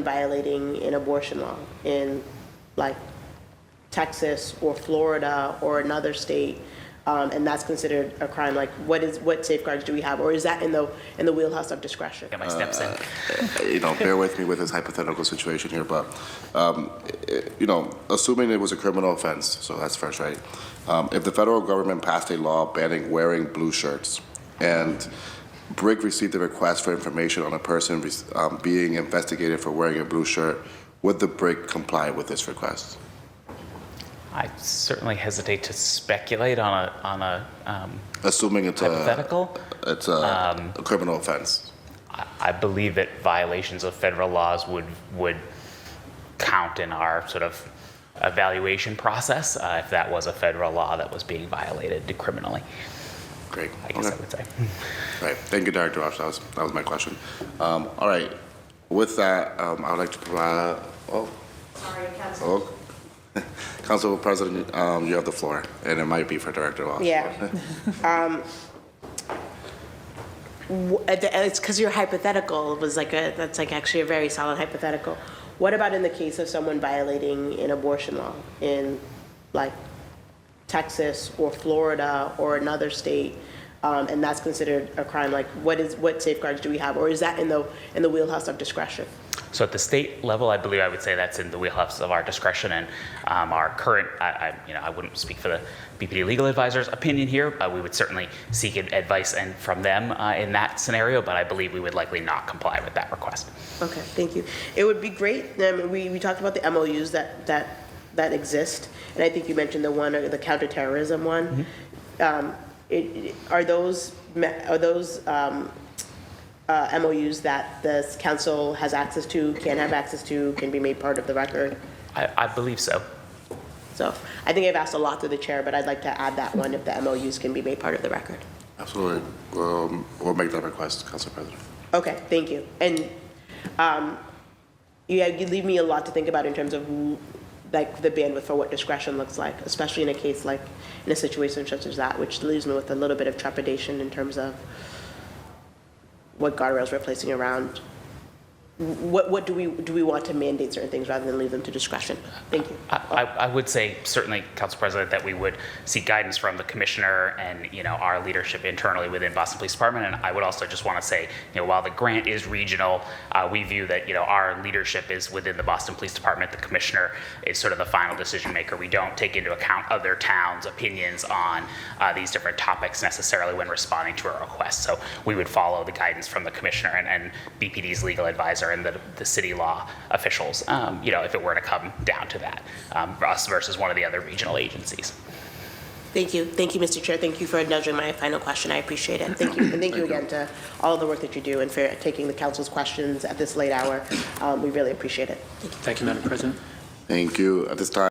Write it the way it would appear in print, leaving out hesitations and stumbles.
violating an abortion law in like Texas or Florida or another state, and that's considered a crime, like what safeguards do we have, or is that in the wheelhouse of discretion? Get my steps in. Bear with me with this hypothetical situation here, but assuming it was a criminal offense, so that's first, right? If the federal government passed a law banning wearing blue shirts, and BRIC received a request for information on a person being investigated for wearing a blue shirt, would the BRIC comply with this request? I certainly hesitate to speculate on a Assuming it's hypothetical. It's a criminal offense. I believe that violations of federal laws would count in our sort of evaluation process if that was a federal law that was being violated criminally. Great. I guess I would say. All right. Thank you, Director Walsh. That was my question. All right. With that, I would like to provide. Sorry, Council. Council President, you have the floor, and it might be for Director Walsh. Yeah. It's because your hypothetical was that's actually a very solid hypothetical. What about in the case of someone violating an abortion law in like Texas or Florida or another state, and that's considered a crime? Like what safeguards do we have, or is that in the wheelhouse of discretion? So at the state level, I believe I would say that's in the wheelhouse of our discretion, and our current, I wouldn't speak for the BPD legal advisor's opinion here. We would certainly seek advice from them in that scenario, but I believe we would likely not comply with that request. Okay, thank you. It would be great. We talked about the MOUs that exist, and I think you mentioned the one, the counterterrorism one. Mm-hmm. Are those MOUs that the council has access to, can have access to, can be made part of the record? I believe so. So I think I've asked a lot through the chair, but I'd like to add that one if the MOUs can be made part of the record. Absolutely. We'll make that request, Council President. Okay, thank you. And you leave me a lot to think about in terms of like the bandwidth for what discretion looks like, especially in a case like in a situation such as that, which leaves me with a little bit of trepidation in terms of what guardrails we're placing around. What do we want to mandate certain things rather than leave them to discretion? Thank you. I would say certainly, Council President, that we would seek guidance from the commissioner and our leadership internally within Boston Police Department. And I would also just want to say, while the grant is regional, we view that our leadership is within the Boston Police Department. The commissioner is sort of the final decision maker. We don't take into account other towns' opinions on these different topics necessarily when responding to a request. So we would follow the guidance from the commissioner and BPD's legal advisor and the city law officials, if it were to come down to that, us versus one of the other regional agencies. Thank you. Thank you, Mr. Chair. Thank you for indulging my final question. I appreciate it. Thank you. And thank you again to all of the work that you do and for taking the council's questions at this late hour. We really appreciate it. Thank you, Madam President. Thank you. At this time,